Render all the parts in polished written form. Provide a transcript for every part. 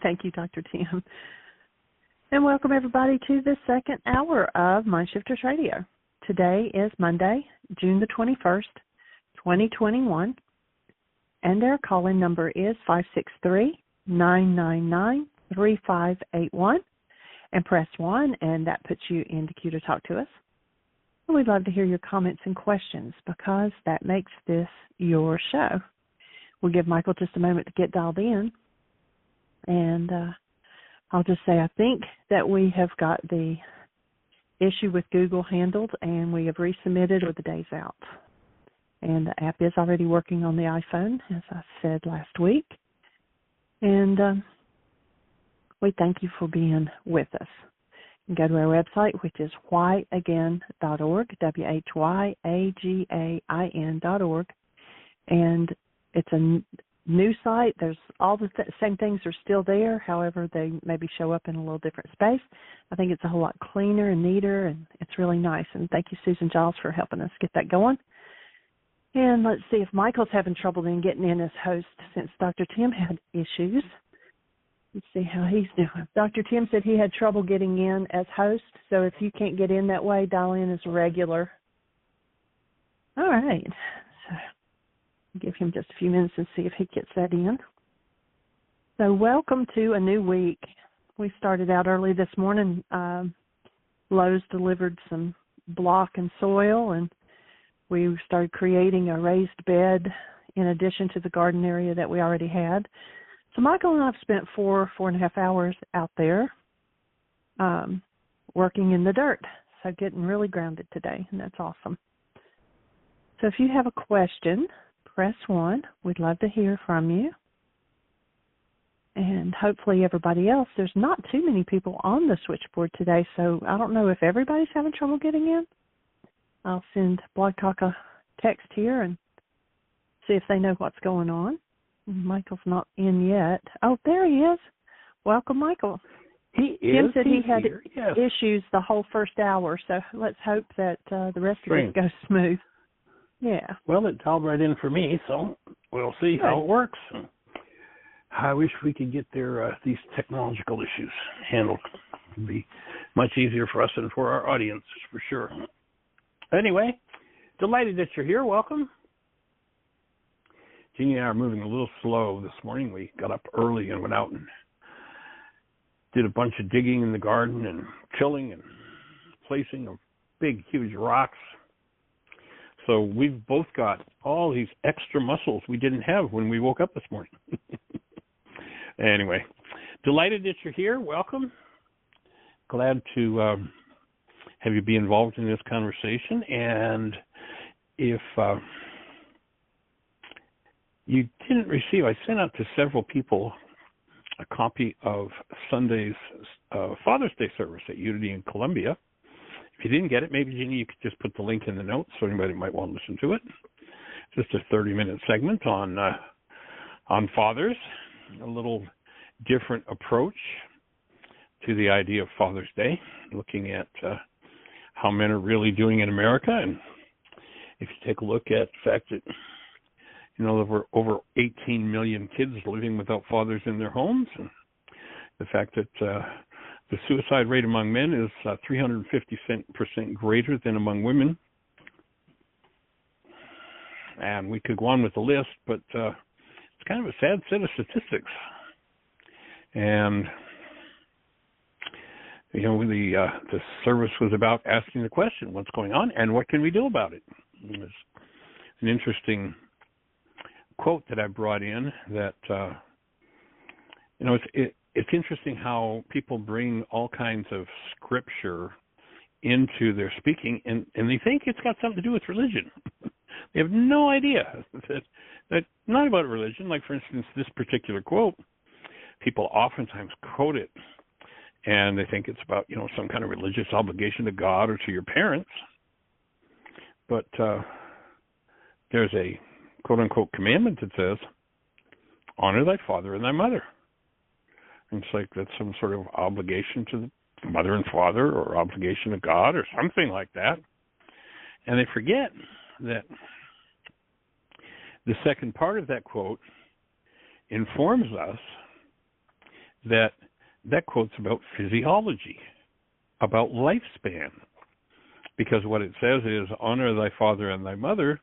Thank you, Dr. Tim. And welcome, everybody, to the second hour of Mindshifters Radio. Today is Monday, June the 21st, 2021, and our call-in number is 563-999-3581, and press 1, and that puts you in the queue to talk to us. And we'd love to hear your comments and questions because that makes this your show. We'll give Michael just a moment to get dialed in, and I'll just say I think that we have got the issue with Google handled, and we have resubmitted with the days out. And the app is already working on the iPhone, as I said last week. And we thank you for being with us. You can go to our website, which is whyagain.org, WHYAGAIN.org. And it's a new site. There's all the same things are still there. However, they maybe show up in a little different space. I think it's a whole lot cleaner and neater, and it's really nice. And thank you, Susan Giles, for helping us get that going. And let's see if Michael's having trouble then getting in as host since Dr. Tim had issues. Let's see how he's doing. Dr. Tim said he had trouble getting in as host, so if you can't get in that way, dial in as regular. All right. So give him just a few minutes and see if he gets that in. So welcome to a new week. We started out early this morning. Lowe's delivered some block and soil, and we started creating a raised bed in addition to the garden area that we already had. So Michael and I have spent 4.5 hours out there working in the dirt, so getting really grounded today, and that's awesome. So if you have a question, press 1. We'd love to hear from you. And hopefully everybody else, there's not too many people on the switchboard today, so I don't know if everybody's having trouble getting in. I'll send Blog Talk a text here and see if they know what's going on. Michael's not in yet. Oh, there he is. Welcome, Michael. Tim said he had issues the whole first hour, so let's hope that the rest of it goes smooth. Yeah. Well, it dialed right in for me, so we'll see how it works. I wish we could get these technological issues handled. It would be much easier for us and for our audience, for sure. Anyway, delighted that you're here. Welcome. Jeannie and I are moving a little slow this morning. We got up early and went out and did a bunch of digging in the garden and tilling and placing of big, huge rocks. So we've both got all these extra muscles we didn't have when we woke up this morning. Anyway, delighted that you're here. Welcome. Glad to have you be involved in this conversation. And if you didn't receive, I sent out to several people a copy of Sunday's Father's Day service at Unity in Columbia. If you didn't get it, maybe, Jeannie, you could just put the link in the notes so anybody might want to listen to it. Just a 30-minute segment on fathers, a little different approach to the idea of Father's Day, looking at how men are really doing in America. And if you take a look at the fact that, there were over 18 million kids living without fathers in their homes, and the fact that the suicide rate among men is 350% greater than among women. And we could go on with the list, but it's kind of a sad set of statistics. And, the service was about asking the question, what's going on and what can we do about it? It was an interesting quote that I brought in that, it's interesting how people bring all kinds of scripture into their speaking, and they think it's got something to do with religion. They have no idea that not about religion. Like, for instance, this particular quote, people oftentimes quote it, and they think it's about, some kind of religious obligation to God or to your parents. But there's a quote-unquote commandment that says, honor thy father and thy mother. And it's like that's some sort of obligation to the mother and father, or obligation to God, or something like that. And they forget that the second part of that quote informs us that quote's about physiology, about lifespan. Because what it says is, honor thy father and thy mother,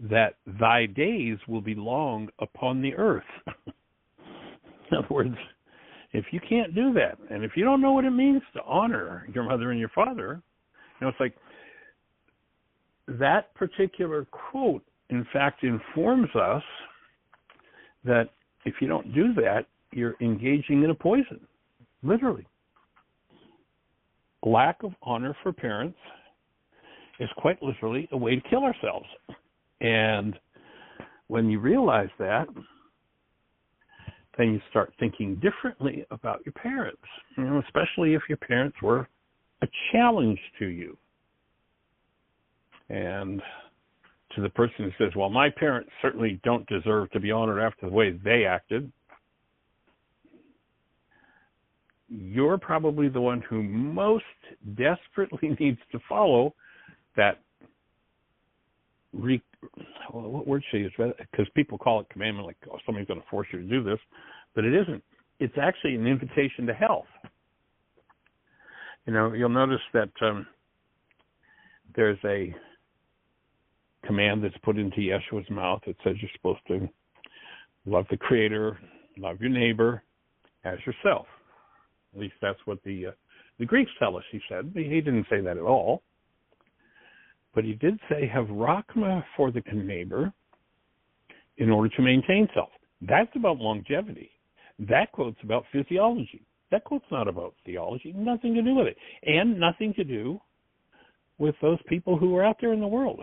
that thy days will be long upon the earth. In other words, if you can't do that, and if you don't know what it means to honor your mother and your father, it's like that particular quote, in fact, informs us that if you don't do that, you're engaging in a poison, literally. Lack of honor for parents is quite literally a way to kill ourselves. And when you realize that, then you start thinking differently about your parents, especially if your parents were a challenge to you. And to the person who says, well, my parents certainly don't deserve to be honored after the way they acted, you're probably the one who most desperately needs to follow that, what word should I use? Because people call it commandment, like, oh, somebody's going to force you to do this, but it isn't. It's actually an invitation to health. You'll notice that there's a command that's put into Yeshua's mouth that says you're supposed to love the Creator, love your neighbor as yourself. At least that's what the Greeks tell us, he said. He didn't say that at all. But he did say, have rachma for the neighbor in order to maintain self. That's about longevity. That quote's about physiology. That quote's not about theology. Nothing to do with it. And nothing to do with those people who are out there in the world.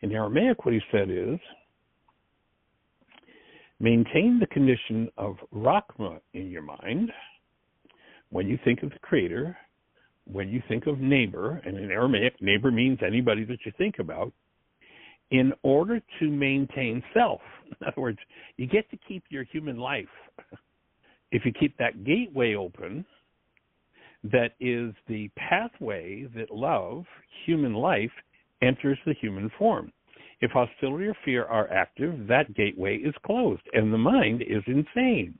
In Aramaic, what he said is, maintain the condition of rachma in your mind when you think of the Creator, when you think of neighbor, and in Aramaic, neighbor means anybody that you think about, in order to maintain self. In other words, you get to keep your human life. If you keep that gateway open, that is the pathway that love, human life, enters the human form. If hostility or fear are active, that gateway is closed, and the mind is insane.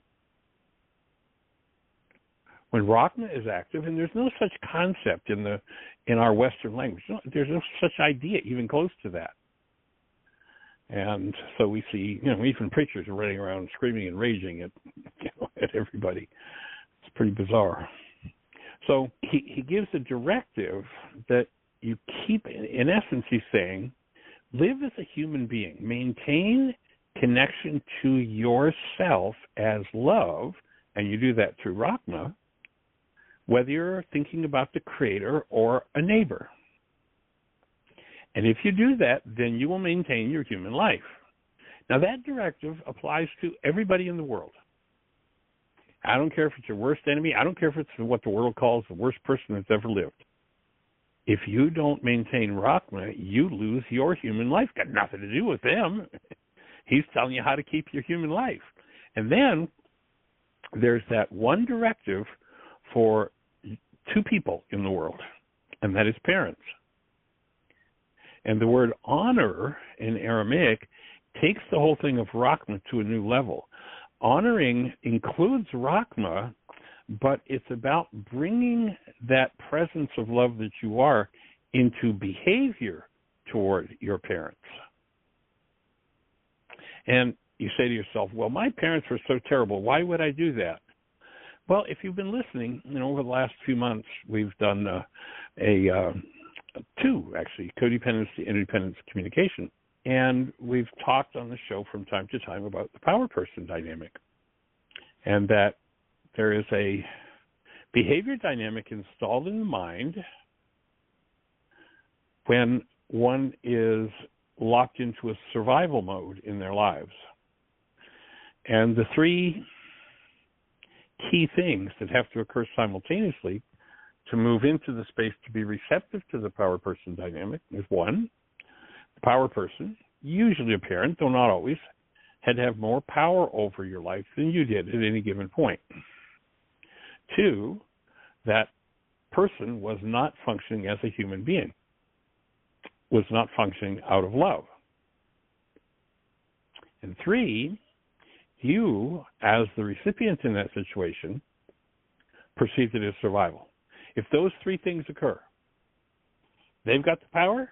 When rachma is active, and there's no such concept in our Western language, there's no such idea even close to that. And so we see, even preachers are running around screaming and raging at everybody. It's pretty bizarre. So he gives a directive that you keep, in essence, he's saying, live as a human being. Maintain connection to yourself as love, and you do that through rachma, whether you're thinking about the Creator or a neighbor. And if you do that, then you will maintain your human life. Now, that directive applies to everybody in the world. I don't care if it's your worst enemy. I don't care if it's what the world calls the worst person that's ever lived. If you don't maintain rachma, you lose your human life. Got nothing to do with them. He's telling you how to keep your human life. And then there's that one directive for two people in the world, and that is parents. And the word honor in Aramaic takes the whole thing of rachma to a new level. Honoring includes rachma, but it's about bringing that presence of love that you are into behavior toward your parents. And you say to yourself, well, my parents were so terrible. Why would I do that? Well, if you've been listening, over the last few months, we've done two, actually, codependency, interdependence, communication. And we've talked on the show from time to time about the power person dynamic, and that there is a behavior dynamic installed in the mind when one is locked into a survival mode in their lives. And the three key things that have to occur simultaneously to move into the space to be receptive to the power person dynamic is one, the power person, usually a parent, though not always, had to have more power over your life than you did at any given point. Two, that person was not functioning as a human being, was not functioning out of love. And three, you, as the recipient in that situation, perceived it as survival. If those three things occur, they've got the power,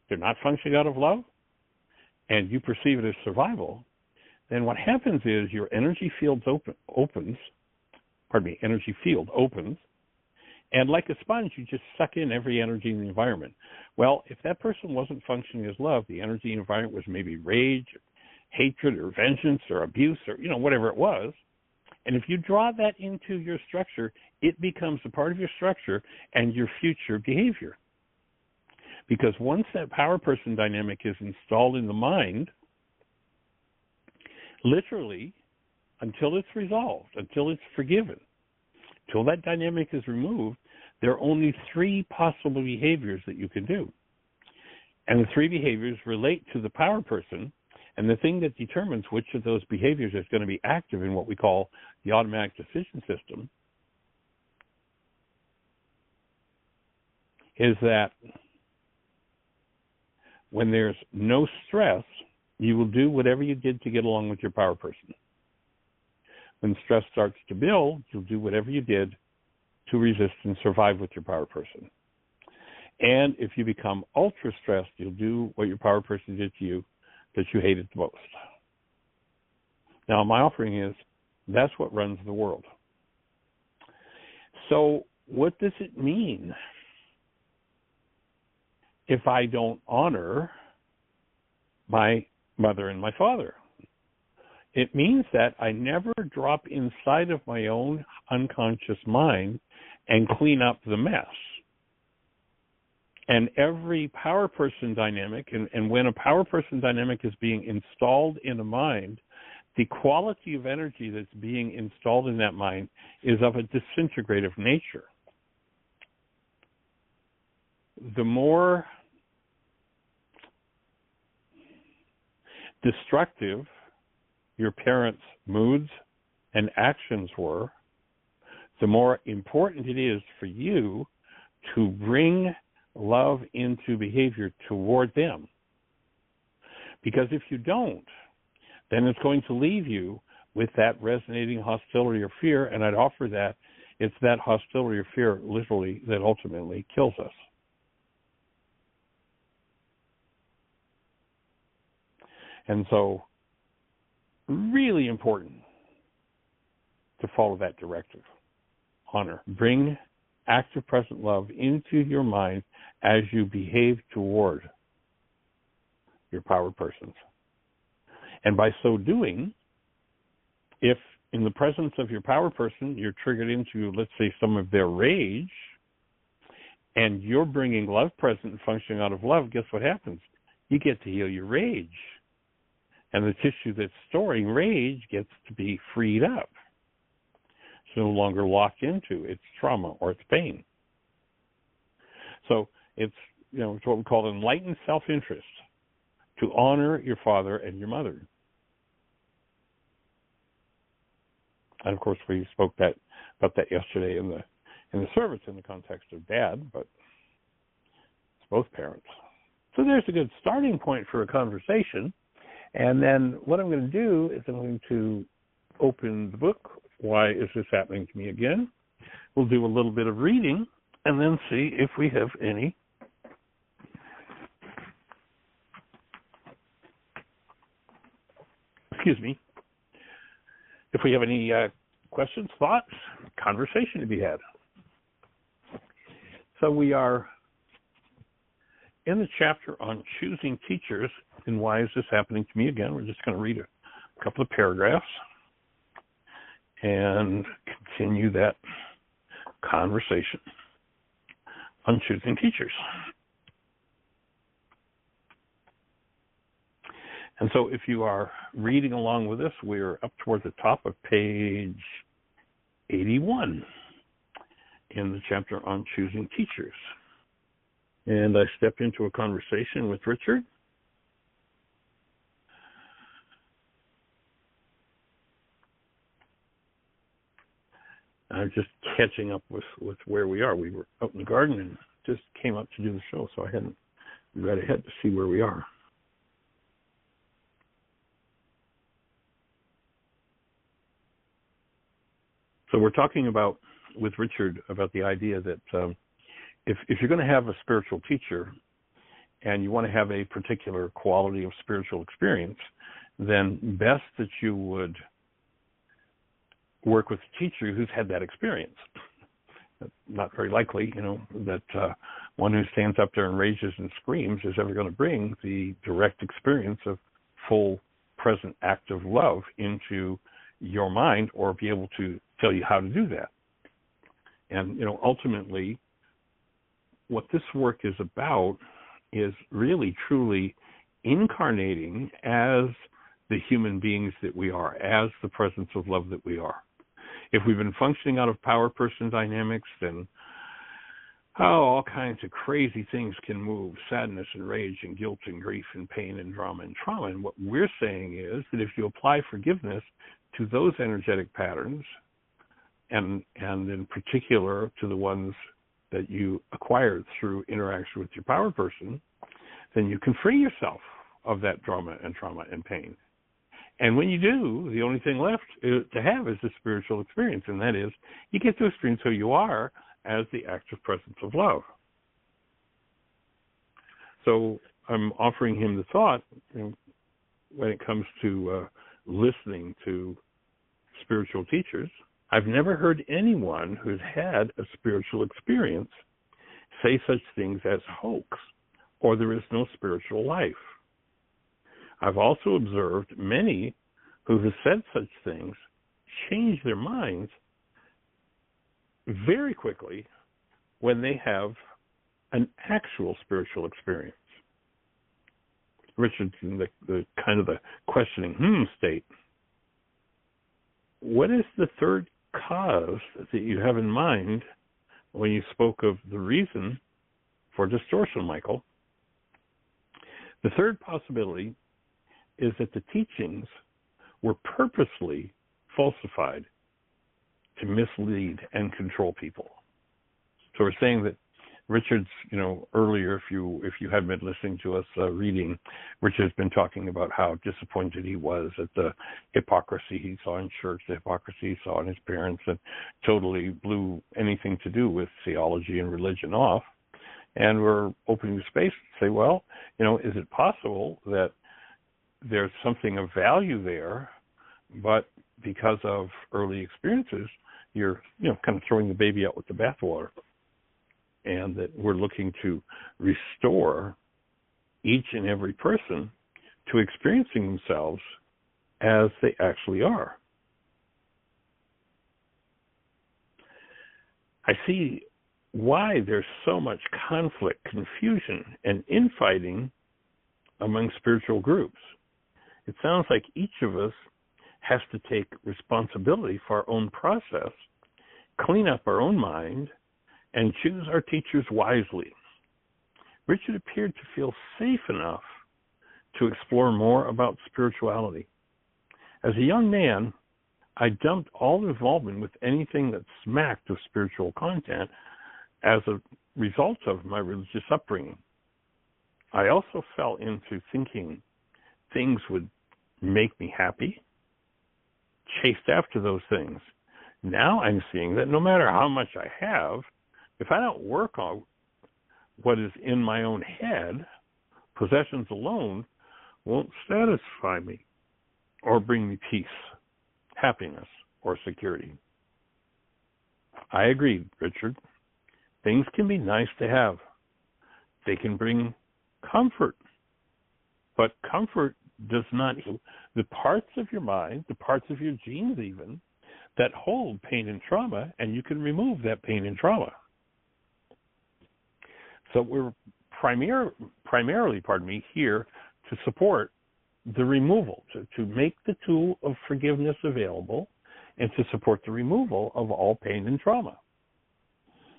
they're not functioning out of love, and you perceive it as survival, then what happens is your energy field opens, and like a sponge, you just suck in every energy in the environment. Well, if that person wasn't functioning as love, the energy environment was maybe rage, hatred, or vengeance, or abuse, or whatever it was. And if you draw that into your structure, it becomes a part of your structure and your future behavior. Because once that power person dynamic is installed in the mind, literally, until it's resolved, until it's forgiven, until that dynamic is removed, there are only three possible behaviors that you can do. And the three behaviors relate to the power person, and the thing that determines which of those behaviors is going to be active in what we call the automatic decision system is that when there's no stress, you will do whatever you did to get along with your power person. When stress starts to build, you'll do whatever you did to resist and survive with your power person. And if you become ultra stressed, you'll do what your power person did to you that you hated the most. Now, my offering is that's what runs the world. So what does it mean if I don't honor my mother and my father? It means that I never drop inside of my own unconscious mind and clean up the mess. And every power person dynamic, and when a power person dynamic is being installed in a mind, the quality of energy that's being installed in that mind is of a disintegrative nature. The more destructive your parents' moods and actions were, the more important it is for you to bring love into behavior toward them. Because if you don't, then it's going to leave you with that resonating hostility or fear, and I'd offer that it's that hostility or fear literally that ultimately kills us. And so, really important to follow that directive. Honor. Bring active present love into your mind as you behave toward your power persons. And by so doing, if in the presence of your power person you're triggered into, let's say, some of their rage, and you're bringing love present and functioning out of love, guess what happens? You get to heal your rage. And the tissue that's storing rage gets to be freed up. It's no longer locked into its trauma or its pain. So it's what we call enlightened self-interest, to honor your father and your mother. And of course, we spoke about that yesterday in the service in the context of dad, but it's both parents. So there's a good starting point for a conversation. And then what I'm going to do is I'm going to open the book, Why Is This Happening to Me Again? We'll do a little bit of reading and then see if we have any if we have any questions, thoughts, conversation to be had. So we are in the chapter on choosing teachers, and why is this happening to me again? We're just going to read a couple of paragraphs and continue that conversation on choosing teachers. And so if you are reading along with us, we're up toward the top of page 81 in the chapter on choosing teachers. And I stepped into a conversation with Richard. I'm just catching up with where we are. We were out in the garden and just came up to do the show, so I hadn't read ahead to see where we are. So we're talking about, with Richard, about the idea that if you're going to have a spiritual teacher and you want to have a particular quality of spiritual experience, then best that you would work with a teacher who's had that experience. Not very likely, that one who stands up there and rages and screams is ever going to bring the direct experience of full, present, active love into your mind or be able to tell you how to do that. And, ultimately, what this work is about is really, truly incarnating as the human beings that we are, as the presence of love that we are. If we've been functioning out of power person dynamics, then all kinds of crazy things can move, sadness and rage and guilt and grief and pain and drama and trauma. And what we're saying is that if you apply forgiveness to those energetic patterns, and in particular to the ones that you acquired through interaction with your power person, then you can free yourself of that drama and trauma and pain. And when you do, the only thing left to have is the spiritual experience, and that is you get to experience who you are as the active presence of love. So I'm offering him the thought, when it comes to listening to spiritual teachers, I've never heard anyone who's had a spiritual experience say such things as hoax or there is no spiritual life. I've also observed many who have said such things change their minds very quickly when they have an actual spiritual experience. Richard's in the kind of the questioning state. What is the third cause that you have in mind when you spoke of the reason for distortion, Michael? The third possibility is that the teachings were purposely falsified to mislead and control people. So we're saying that Richard's, earlier, if you had been listening to us reading, Richard's been talking about how disappointed he was at the hypocrisy he saw in church, the hypocrisy he saw in his parents, and totally blew anything to do with theology and religion off. And we're opening the space to say, well, is it possible that there's something of value there, but because of early experiences, you're, kind of throwing the baby out with the bathwater, and that we're looking to restore each and every person to experiencing themselves as they actually are. I see why there's so much conflict, confusion, and infighting among spiritual groups. It sounds like each of us has to take responsibility for our own process, clean up our own mind, and choose our teachers wisely. Richard appeared to feel safe enough to explore more about spirituality. As a young man, I dumped all involvement with anything that smacked of spiritual content as a result of my religious upbringing. I also fell into thinking things would make me happy, chased after those things. Now I'm seeing that no matter how much I have, if I don't work on what is in my own head, possessions alone won't satisfy me or bring me peace, happiness, or security. I agree, Richard. Things can be nice to have. They can bring comfort. But comfort does not heal the parts of your mind, the parts of your genes even, that hold pain and trauma, and you can remove that pain and trauma. So we're primarily, here to support the removal, to make the tool of forgiveness available, and to support the removal of all pain and trauma.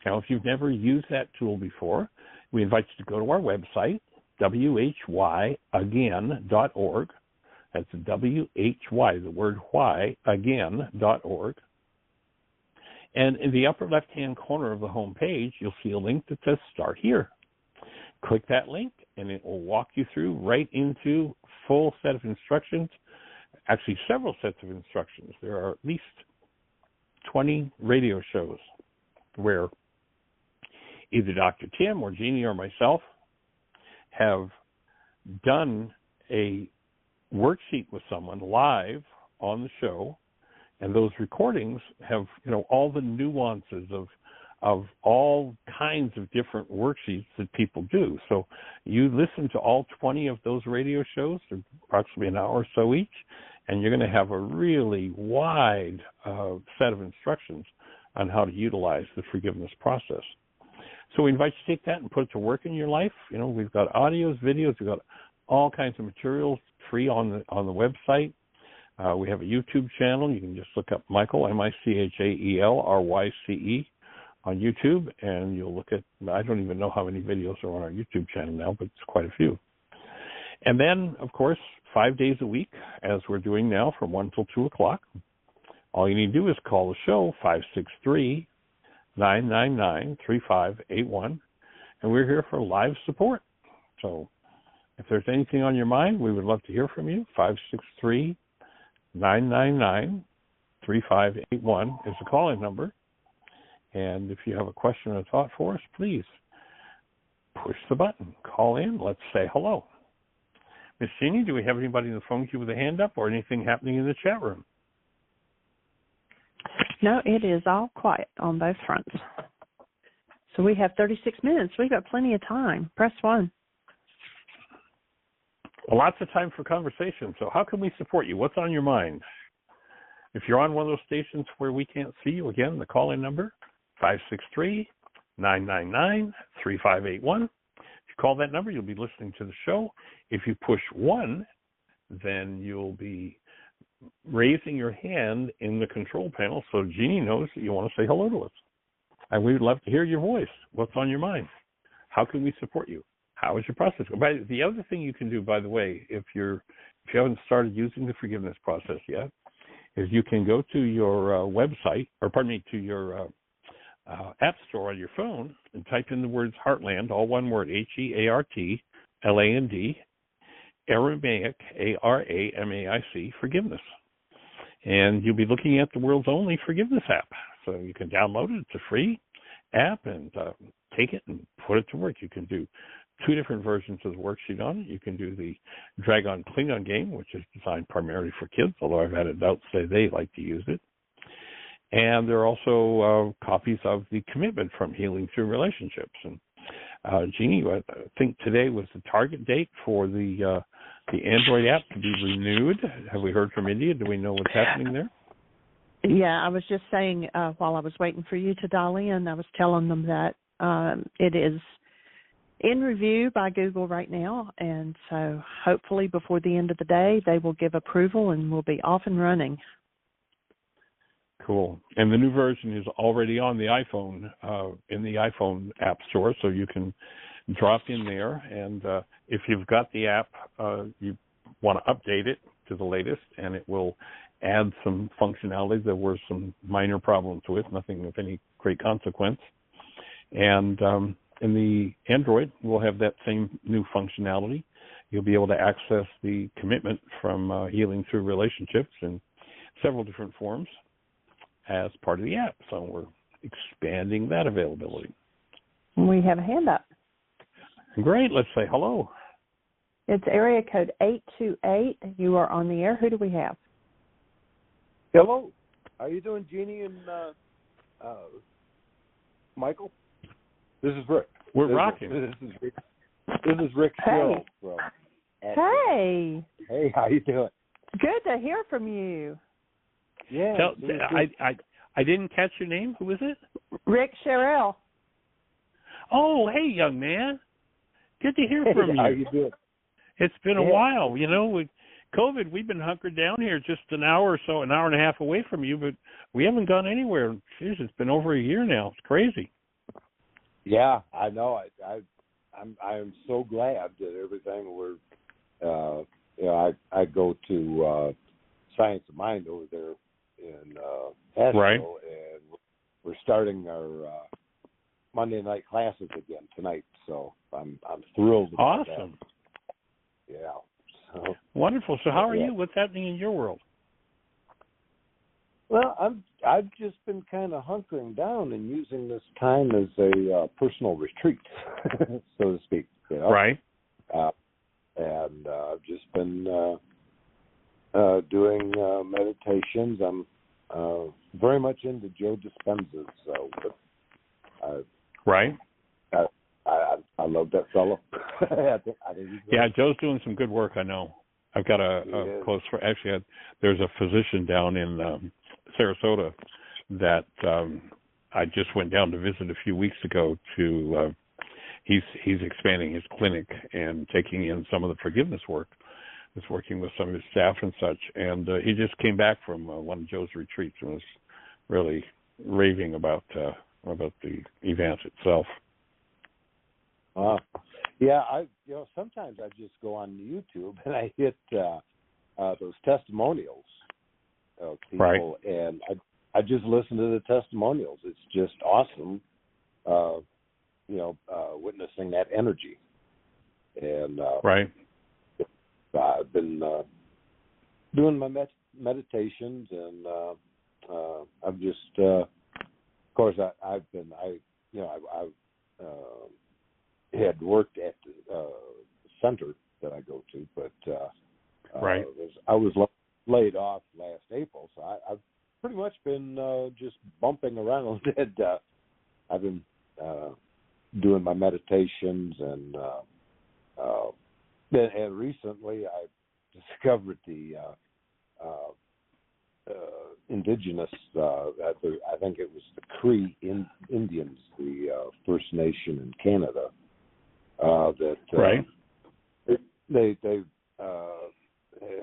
Now, if you've never used that tool before, we invite you to go to our website, whyagain.org. That's WHY, the word why, again.org. And in the upper left-hand corner of the home page, you'll see a link that says Start Here. Click that link, and it will walk you through right into a full set of instructions, actually several sets of instructions. There are at least 20 radio shows where either Dr. Tim or Jeannie or myself have done a worksheet with someone live on the show, and those recordings have, all the nuances of all kinds of different worksheets that people do. So you listen to all 20 of those radio shows, they're approximately an hour or so each, and you're going to have a really wide set of instructions on how to utilize the forgiveness process. So we invite you to take that and put it to work in your life. We've got audios, videos, we've got all kinds of materials free on the website. We have a YouTube channel. You can just look up Michael, MichaelRyce, on YouTube, and you'll look at, I don't even know how many videos are on our YouTube channel now, but it's quite a few. And then, of course, 5 days a week, as we're doing now, from 1 till 2 o'clock. All you need to do is call the show, 563-999-3581, and we're here for live support. So if there's anything on your mind, we would love to hear from you. 563-999-3581 is the call-in number. And if you have a question or a thought for us, please push the button. Call in. Let's say hello. Miss Jeannie, do we have anybody in the phone queue with a hand up or anything happening in the chat room? No, it is all quiet on both fronts. So we have 36 minutes. We've got plenty of time. Press 1. Well, lots of time for conversation. So how can we support you? What's on your mind? If you're on one of those stations where we can't see you, again, the call-in number, 563-999-3581. If you call that number, you'll be listening to the show. If you push 1, then you'll be raising your hand in the control panel so Jeannie knows that you want to say hello to us. And we would love to hear your voice. What's on your mind? How can we support you? How is your process going? The other thing you can do, by the way, if you haven't started using the forgiveness process yet, is you can go to your website, to your App Store on your phone and type in the words Heartland, all one word, HEARTLAND, Aramaic, ARAMAIC, forgiveness. And you'll be looking at the world's only forgiveness app. So you can download it. It's a free app, and take it and put it to work. You can do 2 different versions of the worksheet on it. You can do the Dragon Klingon game, which is designed primarily for kids, although I've had adults say they like to use it. And there are also copies of the commitment from Healing Through Relationships. And Jeannie, I think today was the target date for the Android app to be renewed. Have we heard from India? Do we know what's happening there? Yeah, I was just saying while I was waiting for you to dial in, I was telling them that it is in review by Google right now, and so hopefully before the end of the day, they will give approval and we'll be off and running. Cool. And the new version is already on the iPhone, in the iPhone App Store, so you can drop in there. And if you've got the app, you want to update it to the latest, and it will add some functionality. There were some minor problems with, nothing of any great consequence. And in the Android, we'll have that same new functionality. You'll be able to access the commitment from Healing Through Relationships in several different forms as part of the app. So we're expanding that availability. We have a hand up. Great. Let's say hello. It's area code 828. You are on the air. Who do we have? Hello. How you doing, Jeannie and Michael? This is Rick. We're rocking. This is Rick Sherrill from Hey. Hey, how you doing? Good to hear from you. Yeah. I didn't catch your name. Who is it? Rick Sherrill. Oh, hey, young man. Good to hear from you. How you doing? It's been a while. With COVID, we've been hunkered down here just an hour or so, an hour and a half away from you, but we haven't gone anywhere. Jeez, it's been over a year now. It's crazy. Yeah, I know. I'm so glad that everything I go to Science of Mind over there in Asheville, right. And we're starting our Monday night classes again tonight. So I'm thrilled about awesome. that. Yeah. So, wonderful. So how are you? What's happening in your world? Well, I've just been kind of hunkering down and using this time as a personal retreat, so to speak. You know? Right. And I've just been doing meditations. I'm very much into Joe Dispenza's. Right. I love that fellow. I think yeah, Joe's doing some good work. I know. I've got a close friend. Actually, there's a physician down in Sarasota that I just went down to visit a few weeks ago. He's expanding his clinic and taking in some of the forgiveness work. He's working with some of his staff and such. And he just came back from one of Joe's retreats and was really raving about the event itself. Yeah, sometimes I just go on YouTube and I hit those testimonials of people, right. And I just listen to the testimonials. It's just awesome, witnessing that energy. And right. I've been doing my meditations, and I've just, of course, I've had worked at the center that I go to, but right. I was laid off last April, so I've pretty much been just bumping around. And I've been doing my meditations, and recently I discovered the indigenous, I think it was the Cree Indians, the First Nation in Canada, that right. They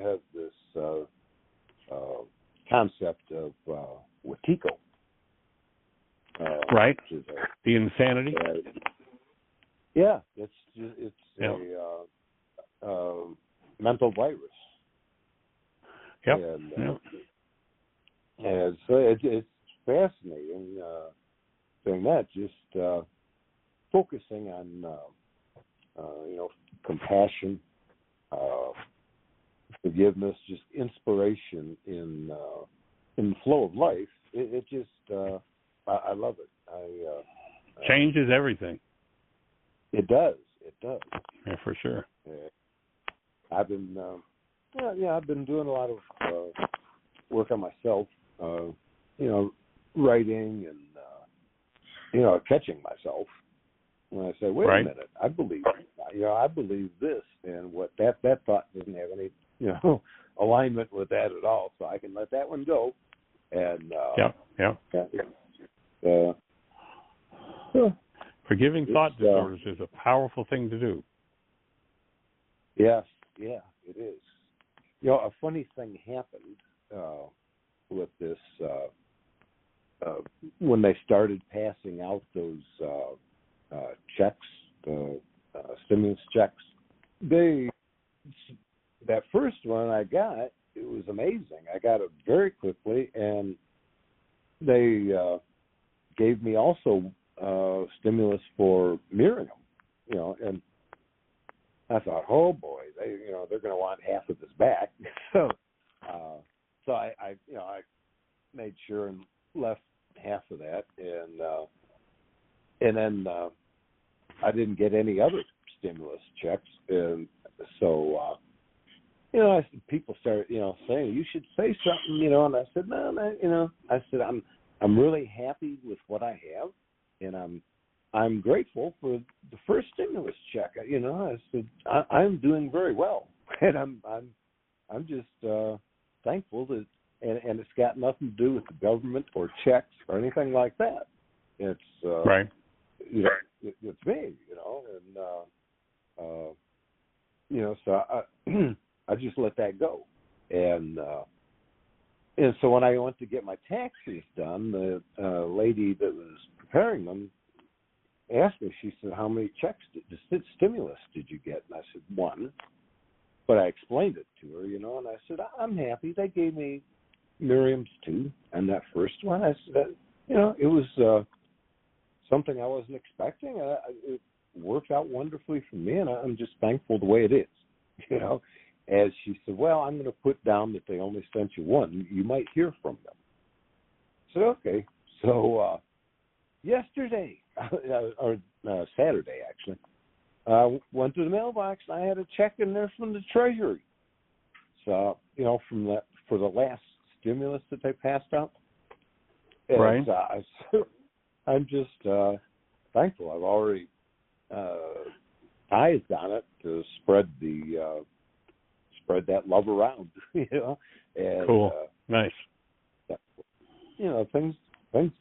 have this concept of Wetiko. Right. The insanity. Yeah, it's yeah. a mental virus. Yep. And so it's fascinating doing that. Just focusing on compassion, forgiveness, just inspiration in the flow of life. It just I love it. Changes everything. It does. Yeah, for sure. I've been I've been doing a lot of work on myself. Writing and catching myself when I say, wait right. a minute, I believe this, and what that thought doesn't have any alignment with that at all, so I can let that one go. And forgiving thought disorders is a powerful thing to do. Yes, yeah, it is. A funny thing happened with this when they started passing out those checks, stimulus checks. That first one I got, it was amazing. I got it very quickly, and they gave me also stimulus for Miriam, and I thought, oh boy, they're going to want half of this back. So I made sure and left half of that, and then I didn't get any other stimulus checks, and so people started saying you should say something, and I said no, I said I'm really happy with what I have, and I'm grateful for the first stimulus check. I said I'm doing very well, and I'm just thankful that, and it's got nothing to do with the government or checks or anything like that. It's right. It's me, and so I just let that go, and so when I went to get my taxes done, the lady that was preparing them asked me, she said, how many checks stimulus did you get? And I said, one. But I explained it to her, and I said, I'm happy. They gave me Miriam's too, and that first one, I said, it was something I wasn't expecting. It worked out wonderfully for me, and I'm just thankful the way it is, As she said, well, I'm going to put down that they only sent you one. You might hear from them. said, okay. So yesterday, or Saturday actually, I went to the mailbox and I had a check in there from the Treasury. So, from for the last stimulus that they passed out. And, right. I'm just thankful. I've already tithed on it to spread that love around, And, cool. Nice. Things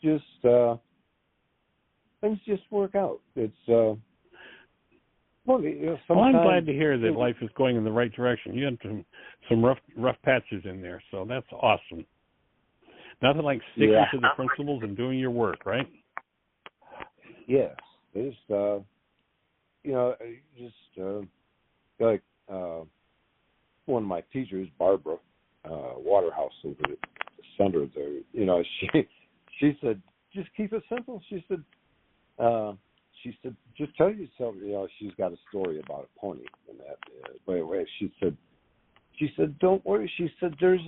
just work out. It's well, I'm glad to hear that life is going in the right direction. You had some rough patches in there, so that's awesome. Nothing like sticking to the principles and doing your work, right? Yes. There's like one of my teachers, Barbara Waterhouse, over at the center there. She said, just keep it simple. She said, just tell yourself, she's got a story about a pony and that. By the way, she said, don't worry. She said, there's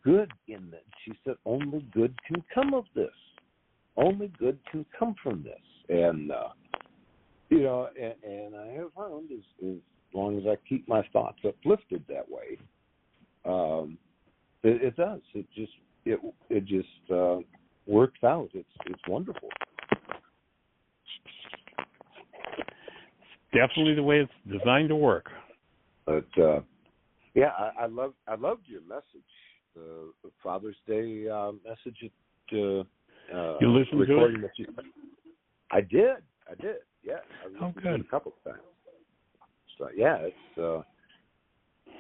good in this. She said, only good can come of this. Only good can come from this. And, and I have found as long as I keep my thoughts uplifted that way, it does. It just works out. It's wonderful. Definitely the way it's designed to work. But I loved your message, the Father's Day message. You listened to it? I did. Yeah. I listened good. to it a couple of times. So yeah,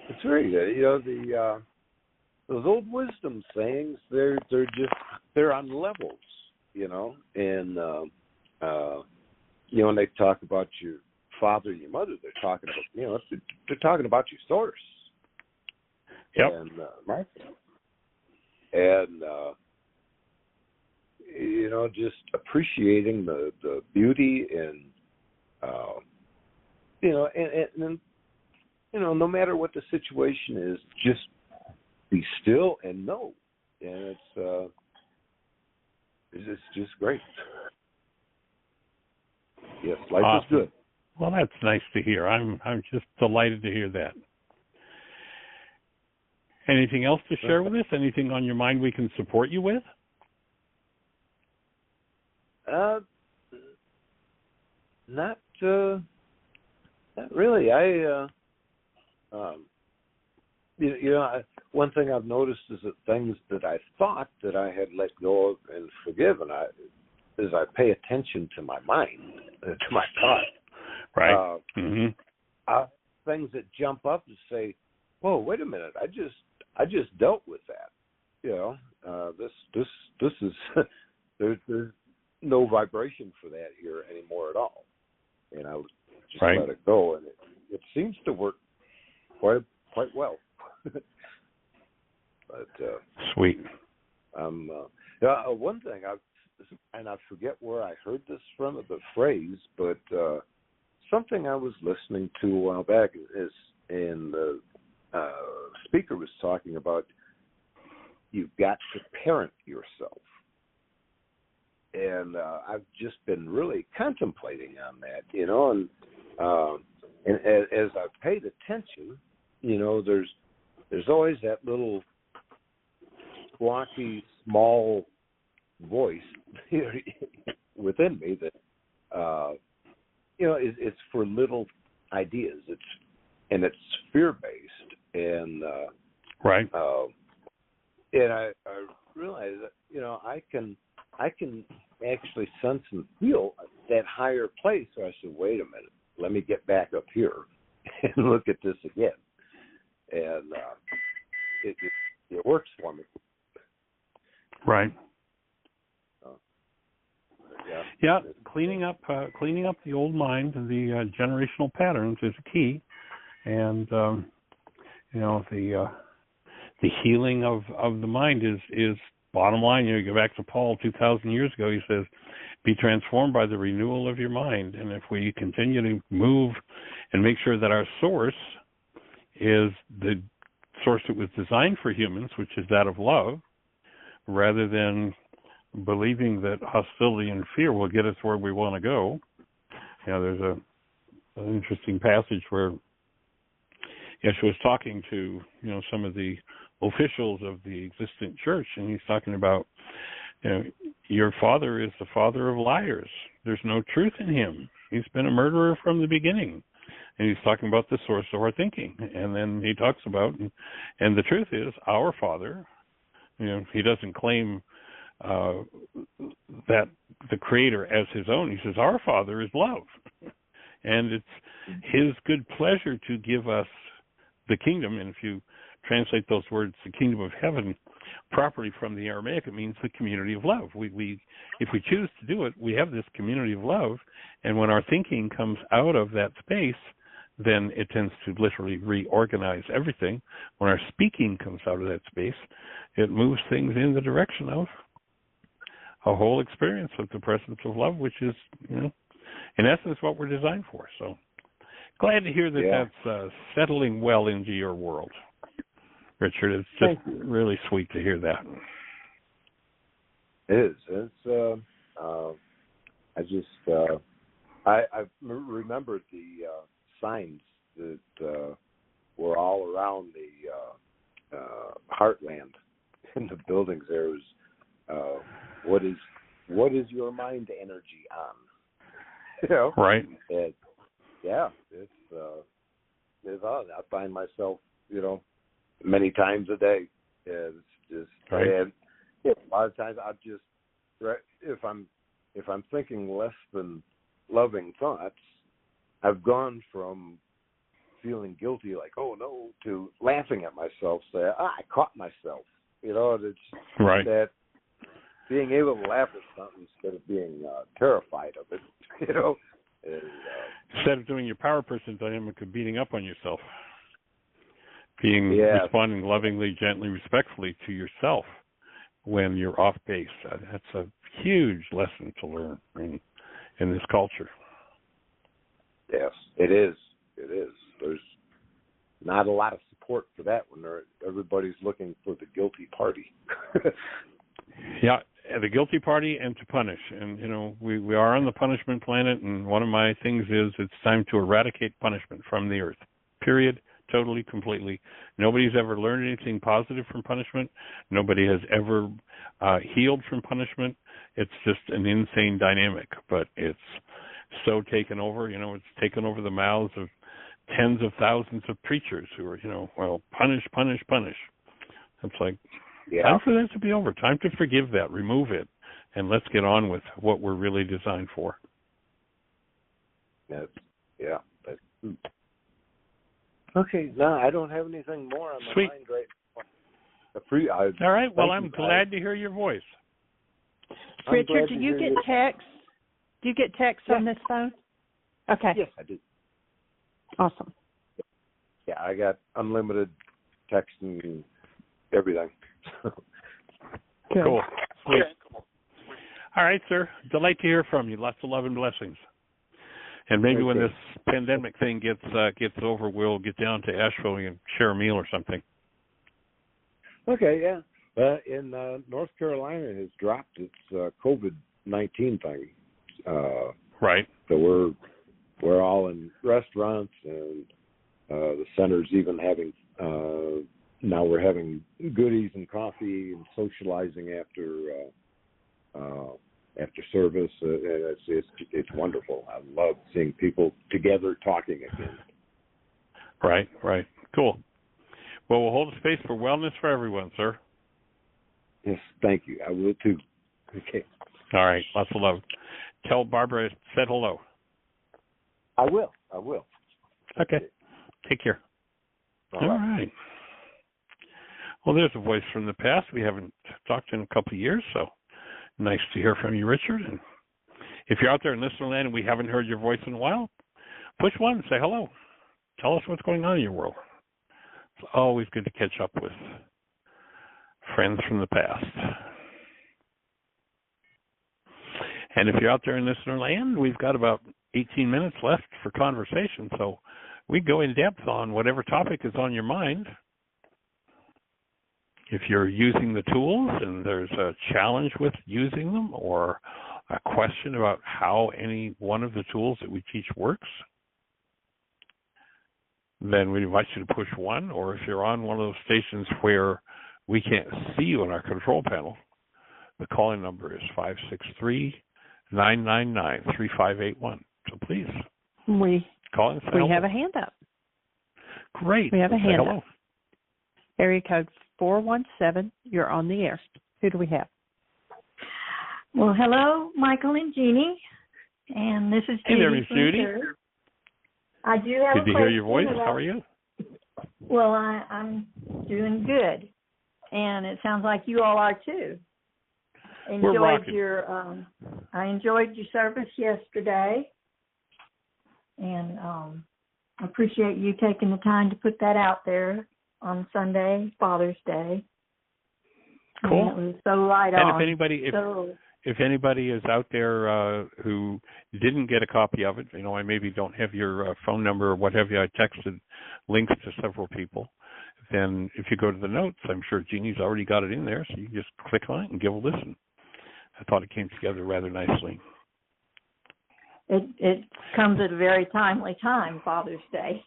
it's very good. Those old wisdom sayings, they're on levels, and when they talk about your father and your mother, they're talking about they're talking about your source. Yep. And and just appreciating the beauty and and no matter what the situation is, just be still and know. And it's just great. Yes, life awesome. is good. Well, that's nice to hear. I'm just delighted to hear that. Anything else to share with us? Anything on your mind we can support you with? Not really. One thing I've noticed is that things that I thought that I had let go of and forgiven, I pay attention to my mind, to my thoughts. Right. Things that jump up and say, "Whoa, wait a minute! I just dealt with that." This is there's no vibration for that here anymore at all, and I just let it go, and it seems to work quite well. But sweet. One thing I forget where I heard this from, the phrase, but something I was listening to a while back and the speaker was talking about you've got to parent yourself. And I've just been really contemplating on that, and as I've paid attention, there's always that little squawky, small voice within me that, it's for little ideas. It's fear-based, and and I realize that I can actually sense and feel that higher place. So I said, wait a minute, let me get back up here and look at this again, and it works for me. Right. Yeah. Cleaning up the old mind and the generational patterns is key, and the healing of the mind is bottom line. You go back to Paul 2,000 years ago. He says, "Be transformed by the renewal of your mind." And if we continue to move and make sure that our source is the source that was designed for humans, which is that of love, rather than believing that hostility and fear will get us where we want to go. There's an interesting passage where Yeshua was talking to, some of the officials of the existent church, and he's talking about, your father is the father of liars. There's no truth in him. He's been a murderer from the beginning. And he's talking about the source of our thinking. And then he talks about, and the truth is, our Father, he doesn't claim that the Creator as his own. He says, our Father is love. And it's his good pleasure to give us the kingdom. And if you translate those words, the kingdom of heaven, properly from the Aramaic, it means the community of love. We if we choose to do it, we have this community of love. And when our thinking comes out of that space, then it tends to literally reorganize everything. When our speaking comes out of that space, it moves things in the direction of a whole experience of the presence of love, which is, in essence, what we're designed for. So glad to hear that that's settling well into your world, Richard. It's just really sweet to hear that. It is. It's. I remembered the signs that were all around the heartland in the buildings. There was what is your mind energy on? Right. It's on. I find myself, many times a day. It's just right. And a lot of times I just, if I'm thinking less than loving thoughts, I've gone from feeling guilty, like, oh no, to laughing at myself, say, I caught myself. It's right. That being able to laugh at something instead of being terrified of it, instead of doing your power person dynamic of beating up on yourself, responding lovingly, gently, respectfully to yourself when you're off base. That's a huge lesson to learn in this culture. Yes, it is. It is. There's not a lot of support for that when everybody's looking for the guilty party. Yeah, the guilty party and to punish. And, we are on the punishment planet, and one of my things is it's time to eradicate punishment from the earth, period, totally, completely. Nobody's ever learned anything positive from punishment. Nobody has ever healed from punishment. It's just an insane dynamic, but it's so taken over, it's taken over the mouths of tens of thousands of preachers who are, punish, punish, punish. It's like, time for that to be over. Time to forgive that, remove it, and let's get on with what we're really designed for. Yeah. Okay, no, I don't have anything more on my mind right now. All right, well, I'm glad to hear your voice. Richard, do you get text? Do you get text on this phone? Okay. Yes, I do. Awesome. Yeah, I got unlimited text and everything. Cool. Sweet. All right, sir. Delight to hear from you. Lots of love and blessings. And maybe when this pandemic thing gets over, we'll get down to Asheville and share a meal or something. Okay, yeah. In North Carolina, it has dropped its COVID-19 thing. Right. So we're all in restaurants, and the center's even having now we're having goodies and coffee and socializing after service. And it's wonderful. I love seeing people together talking again. Right. Cool. Well, we'll hold a space for wellness for everyone, sir. Yes, thank you. I will too. Okay. All right. Lots of love. Tell Barbara I said hello. I will. Okay. Take care. All right. Well, there's a voice from the past. We haven't talked in a couple of years, so nice to hear from you, Richard. And if you're out there in listener land and we haven't heard your voice in a while, push one and say hello. Tell us what's going on in your world. It's always good to catch up with friends from the past. And if you're out there in listener land, we've got about 18 minutes left for conversation, so we go in depth on whatever topic is on your mind. If you're using the tools and there's a challenge with using them or a question about how any one of the tools that we teach works, then we invite you to push 1. Or if you're on one of those stations where we can't see you on our control panel, the calling number is 563-999-3581. So please call and say hello. We have a hand up. Great. We have a hand hello. up. Area code 417. You're on the air. Who do we have? Well, hello, Michael and Jeannie. And this is Judy. Hey there, Miss Judy. I do have Good to hear your voice. How are you? Well, I'm doing good. And it sounds like you all are too. We're rocking. I enjoyed your service yesterday. And I appreciate you taking the time to put that out there on Sunday, Father's Day. Cool. And it was so right and on. If anybody is out there who didn't get a copy of it, I maybe don't have your phone number or what have you. I texted links to several people. Then if you go to the notes, I'm sure Jeannie's already got it in there, so you can just click on it and give a listen. I thought it came together rather nicely. It comes at a very timely time, Father's Day.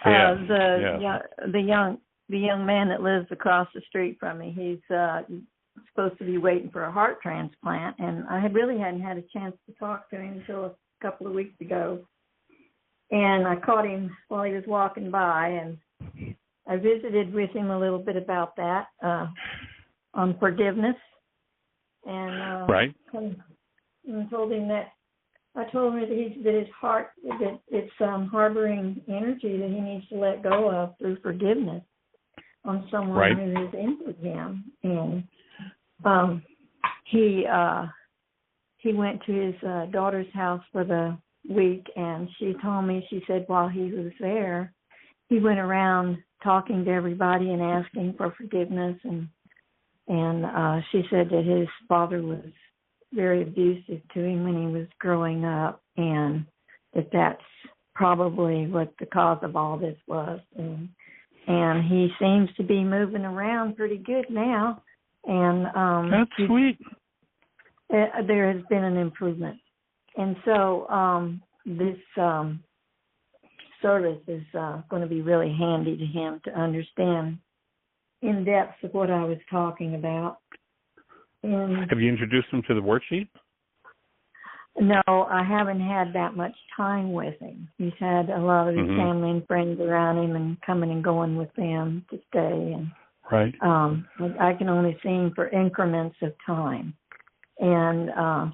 The young man that lives across the street from me, he's supposed to be waiting for a heart transplant, and I hadn't had a chance to talk to him until a couple of weeks ago. And I caught him while he was walking by, and I visited with him a little bit about that on forgiveness, and right. And told him that his heart, that it's harboring energy that he needs to let go of through forgiveness on someone right. who has injured him. And he went to his daughter's house for the week, and she told me, she said while he was there, he went around talking to everybody and asking for forgiveness, and she said that his father was very abusive to him when he was growing up, and that's probably what the cause of all this was. And he seems to be moving around pretty good now. And that's sweet. There has been an improvement. And so this service is going to be really handy to him to understand in depth of what I was talking about. And have you introduced him to the worksheet? No, I haven't had that much time with him. He's had a lot of his family and friends around him and coming and going with them to stay. And right. I can only see him for increments of time. And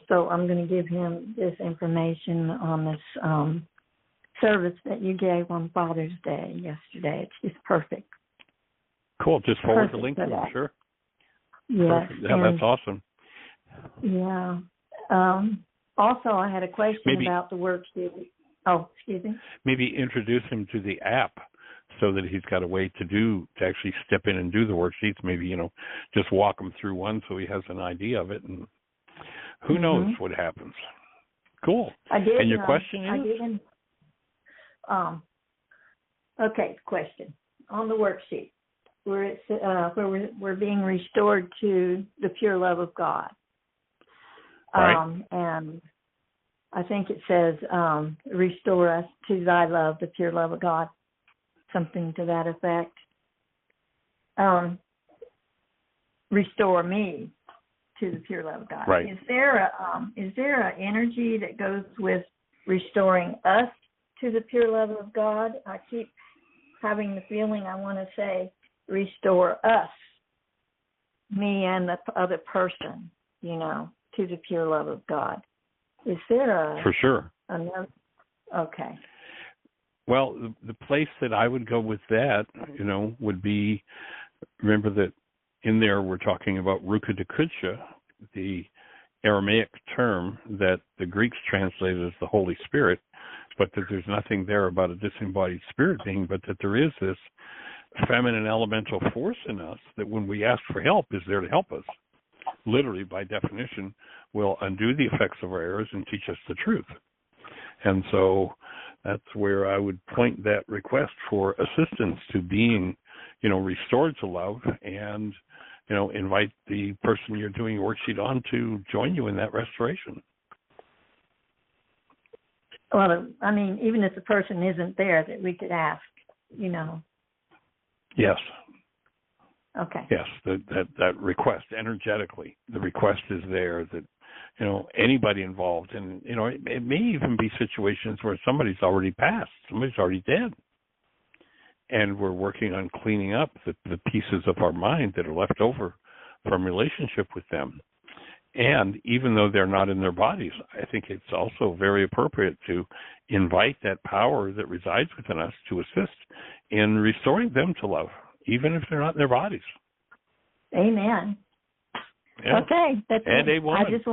so I'm going to give him this information on this service that you gave on Father's Day yesterday. It's just perfect. Cool. Just forward the link to him, sure. Yes. Yeah, that's awesome. Yeah. Also, I had a question about the worksheet. Oh, excuse me. Maybe introduce him to the app so that he's got a way to actually step in and do the worksheets. Maybe, just walk him through one so he has an idea of it. And who knows what happens. Cool. I did. And your question is? I didn't. Okay, question. On the worksheet, where it's where we're being restored to the pure love of God. Right. And I think it says, restore us to thy love, the pure love of God, something to that effect. Restore me to the pure love of God. Right. Is there an energy that goes with restoring us to the pure love of God? I keep having the feeling I want to say restore us, me and the other person, to the pure love of God. Is there for sure. Okay. Well, the place that I would go with that, would be, remember that in there we're talking about Ruka Dekudsha, the Aramaic term that the Greeks translated as the Holy Spirit, but that there's nothing there about a disembodied spirit being, but that there is this feminine elemental force in us that when we ask for help is there to help us. Literally, by definition, will undo the effects of our errors and teach us the truth. And so that's where I would point that request for assistance to being restored to love, and invite the person you're doing your worksheet on to join you in that restoration. Well, I mean, even if the person isn't there, that we could ask, Yes. Okay. Yes, that request energetically, the request is there that, anybody involved, and, it may even be situations where somebody's already passed, somebody's already dead, and we're working on cleaning up the pieces of our mind that are left over from relationship with them. And even though they're not in their bodies, I think it's also very appropriate to invite that power that resides within us to assist in restoring them to love, even if they're not in their bodies. Amen. Yeah. Okay. That's and it. a woman. I just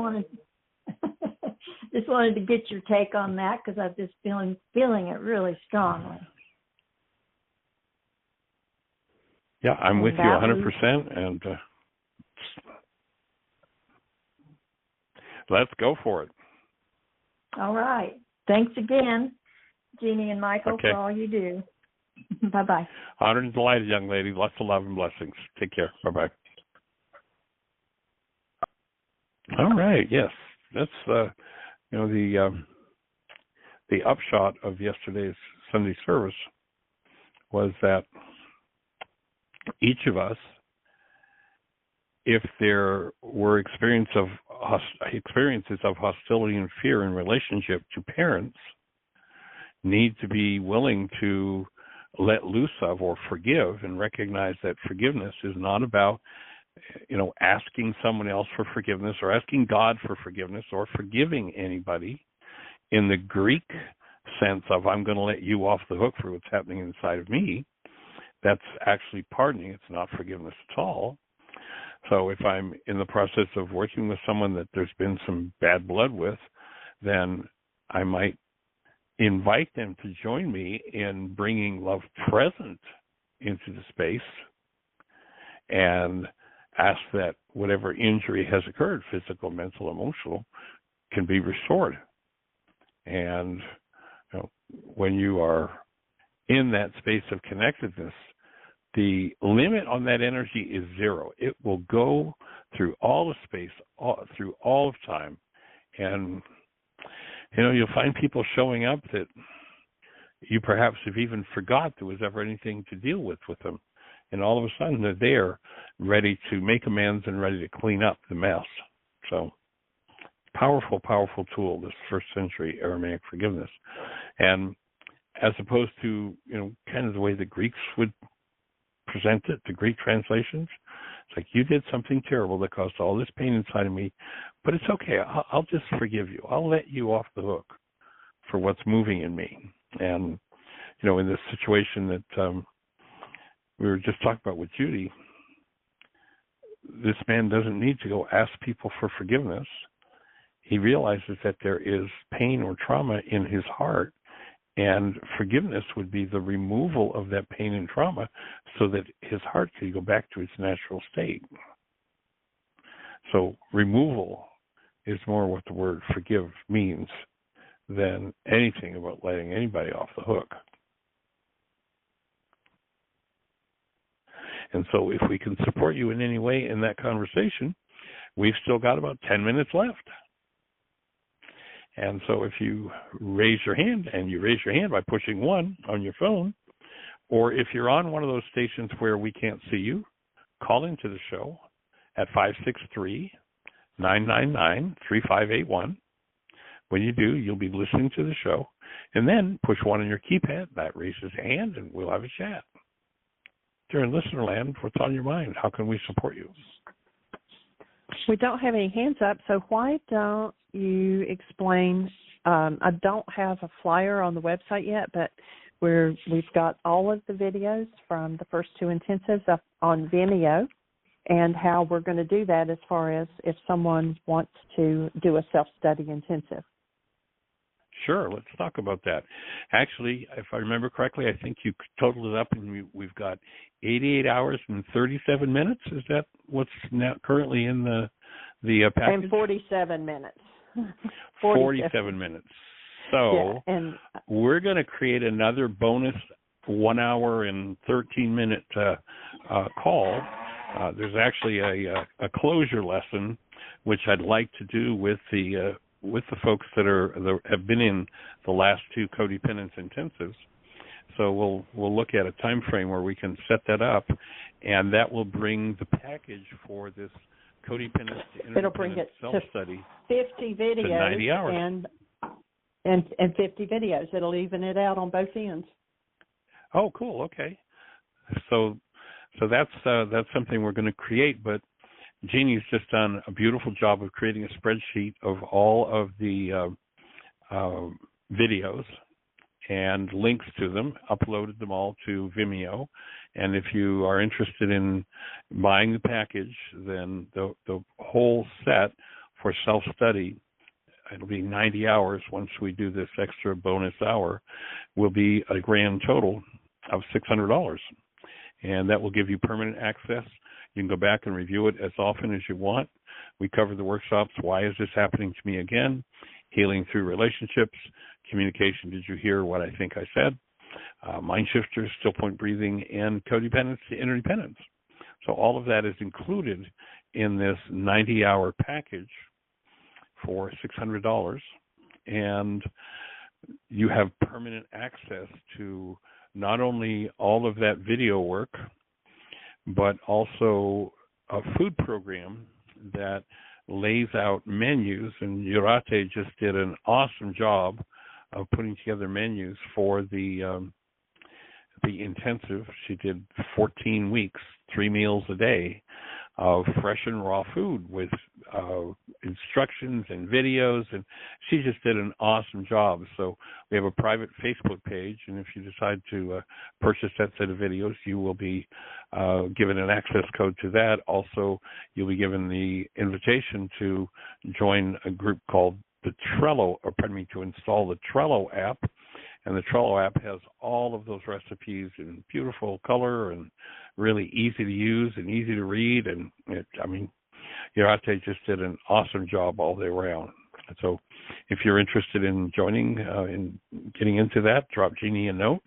wanted to get your take on that, because I've just feeling it really strongly. Yeah, I'm with you 100%, and let's go for it. All right. Thanks again, Jeannie and Michael, for all you do. Bye-bye. Honored and delighted, young lady. Lots of love and blessings. Take care. Bye-bye. All right. Yes, that's the upshot of yesterday's Sunday service was that each of us, if there were experiences of hostility and fear in relationship to parents, need to be willing to let loose of or forgive, and recognize that forgiveness is not about asking someone else for forgiveness or asking God for forgiveness or forgiving anybody in the Greek sense of I'm going to let you off the hook for what's happening inside of me. That's actually pardoning. It's not forgiveness at all. So if I'm in the process of working with someone that there's been some bad blood with, then I might invite them to join me in bringing love present into the space and ask that whatever injury has occurred, physical, mental, emotional, can be restored. And when you are in that space of connectedness, the limit on that energy is zero. It will go through all of space, through all of time. And, you'll find people showing up that you perhaps have even forgot there was ever anything to deal with them. And all of a sudden they're there ready to make amends and ready to clean up the mess. So powerful, powerful tool, this first century Aramaic forgiveness. And as opposed to, kind of the way the Greeks would present it, the Greek translations, it's like, you did something terrible that caused all this pain inside of me, but it's okay. I'll just forgive you. I'll let you off the hook for what's moving in me. And, in this situation that we were just talking about with Judy, this man doesn't need to go ask people for forgiveness. He realizes that there is pain or trauma in his heart, and forgiveness would be the removal of that pain and trauma so that his heart could go back to its natural state. So removal is more what the word forgive means than anything about letting anybody off the hook. And so if we can support you in any way in that conversation, we've still got about 10 minutes left. And so if you raise your hand, and you raise your hand by pushing 1 on your phone, or if you're on one of those stations where we can't see you, call into the show at 563-999-3581. When you do, you'll be listening to the show, and then push 1 on your keypad. That raises a hand, and we'll have a chat. During listener land, what's on your mind? How can we support you? We don't have any hands up, so why don't you explain? I don't have a flyer on the website yet, but we've got all of the videos from the first 2 intensives up on Vimeo, and how we're going to do that as far as if someone wants to do a self-study intensive. Sure, let's talk about that. Actually, if I remember correctly, I think you totaled it up, and we've got 88 hours and 37 minutes. Is that what's now currently in the package? And 47 minutes. 47 minutes. So yeah, and we're going to create another bonus 1 hour and 13-minute call, there's actually a closure lesson, which I'd like to do with the folks that have been in the last 2 codependence intensives. So we'll look at a time frame where we can set that up, and that will bring the package for this codependence to interdependent self-study 50 videos to 90 hours. And 50 videos. It'll even it out on both ends. Oh, cool. Okay. So that's something we're going to create, but Jeannie's just done a beautiful job of creating a spreadsheet of all of the videos and links to them, uploaded them all to Vimeo. And if you are interested in buying the package, then the whole set for self-study, it'll be 90 hours once we do this extra bonus hour, will be a grand total of $600. And that will give you permanent access. You can go back and review it as often as you want. We cover the workshops, why is this happening to me again? Healing through relationships, communication, did you hear what I think I said? Mind shifters, still point breathing, and codependence to interdependence. So all of that is included in this 90-hour package for $600. And you have permanent access to not only all of that video work, but also a food program that lays out menus, and Yurate just did an awesome job of putting together menus for the intensive. She did 14 weeks, 3 meals a day of fresh and raw food with instructions and videos, and she just did an awesome job. So we have a private Facebook page, and if you decide to purchase that set of videos, you will be given an access code to that. Also, you'll be given the invitation to join a group called the Trello, to install the Trello app. And the Trello app has all of those recipes in beautiful color and really easy to use and easy to read. And Yurate just did an awesome job all the way around. So if you're interested in joining and getting into that, drop Jeannie a note.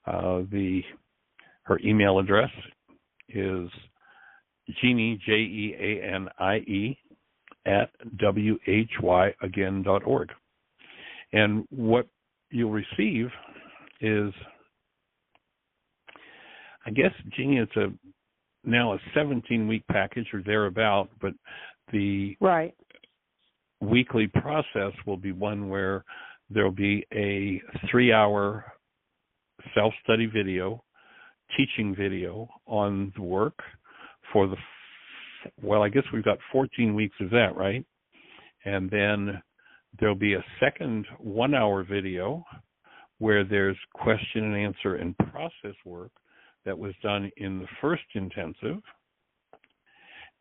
Her email address is Jeannie, Jeanie, at whyagain.org. And what you'll receive is, I guess, Jeannie, it's now a 17-week package or thereabout, but the weekly process will be one where there'll be a 3-hour self-study video, teaching video on the work for I guess we've got 14 weeks of that, right? And then there'll be a second 1-hour video where there's question and answer and process work that was done in the first intensive.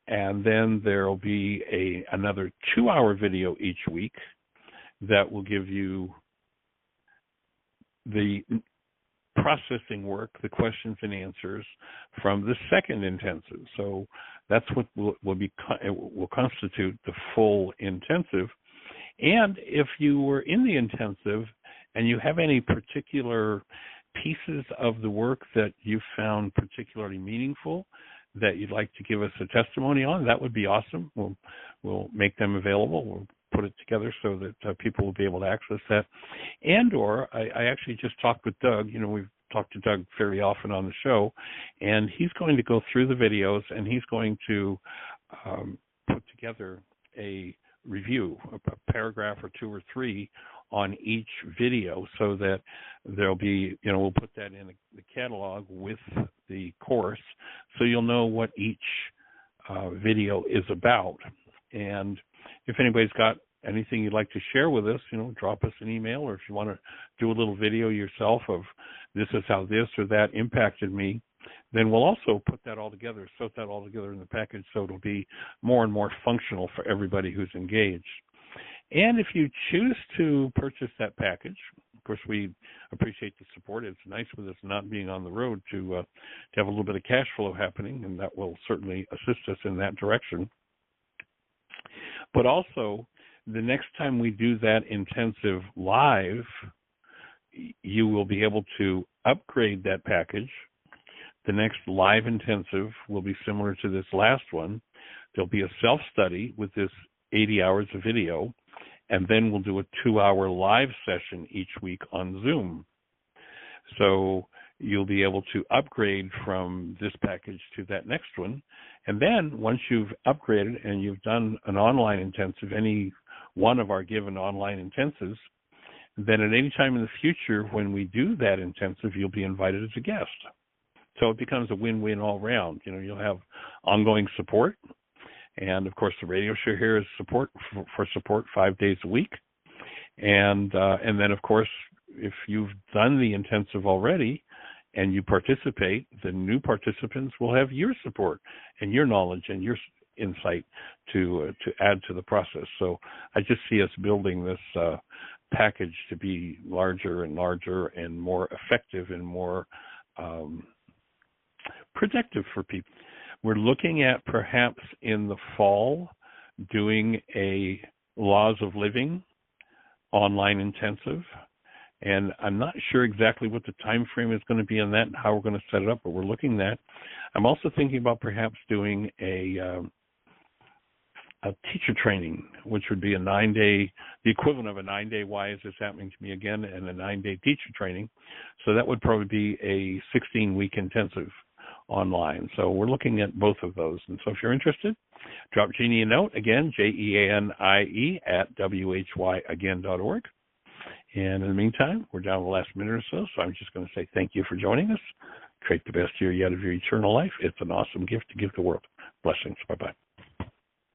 And then there'll be another 2-hour video each week that will give you the processing work, the questions and answers from the second intensive. So that's what will constitute the full intensive. And if you were in the intensive and you have any particular pieces of the work that you found particularly meaningful that you'd like to give us a testimony on, that would be awesome. We'll make them available. We'll put it together so that people will be able to access that. And/or I actually just talked with Doug. We've talked to Doug fairly often on the show, and he's going to go through the videos and he's going to put together a review, a paragraph or 2 or 3 on each video, so that there'll be, we'll put that in the catalog with the course, so you'll know what each video is about. And if anybody's got anything you'd like to share with us, drop us an email, or if you want to do a little video yourself of this is how this or that impacted me, then we'll also put that all together, sew that all together in the package, so it'll be more and more functional for everybody who's engaged. And if you choose to purchase that package, of course, we appreciate the support. It's nice with us not being on the road to have a little bit of cash flow happening, and that will certainly assist us in that direction. But also, the next time we do that intensive live, you will be able to upgrade that package, the next live intensive will be similar to this last one. There'll be a self-study with this 80 hours of video, and then we'll do a 2-hour live session each week on Zoom. So you'll be able to upgrade from this package to that next one. And then once you've upgraded and you've done an online intensive, any one of our given online intensives, then at any time in the future when we do that intensive, you'll be invited as a guest. So it becomes a win-win all around. You'll have ongoing support. And of course, the radio show here is support for support 5 days a week. And then, of course, if you've done the intensive already and you participate, the new participants will have your support and your knowledge and your insight to add to the process. So I just see us building this package to be larger and larger and more effective and more productive for people. We're looking at perhaps in the fall doing a Laws of Living online intensive. And I'm not sure exactly what the time frame is going to be on that and how we're going to set it up, but we're looking at that. I'm also thinking about perhaps doing a teacher training, which would be a 9-day, the equivalent of a 9-day Why Is This Happening to Me Again, and a 9-day teacher training. So that would probably be a 16-week intensive online. So we're looking at both of those. And so if you're interested, drop Jeannie a note, again, JEANIE at WHYagain.org. And in the meantime, we're down to the last minute or so I'm just going to say thank you for joining us. Create the best year yet of your eternal life. It's an awesome gift to give the world. Blessings. Bye-bye.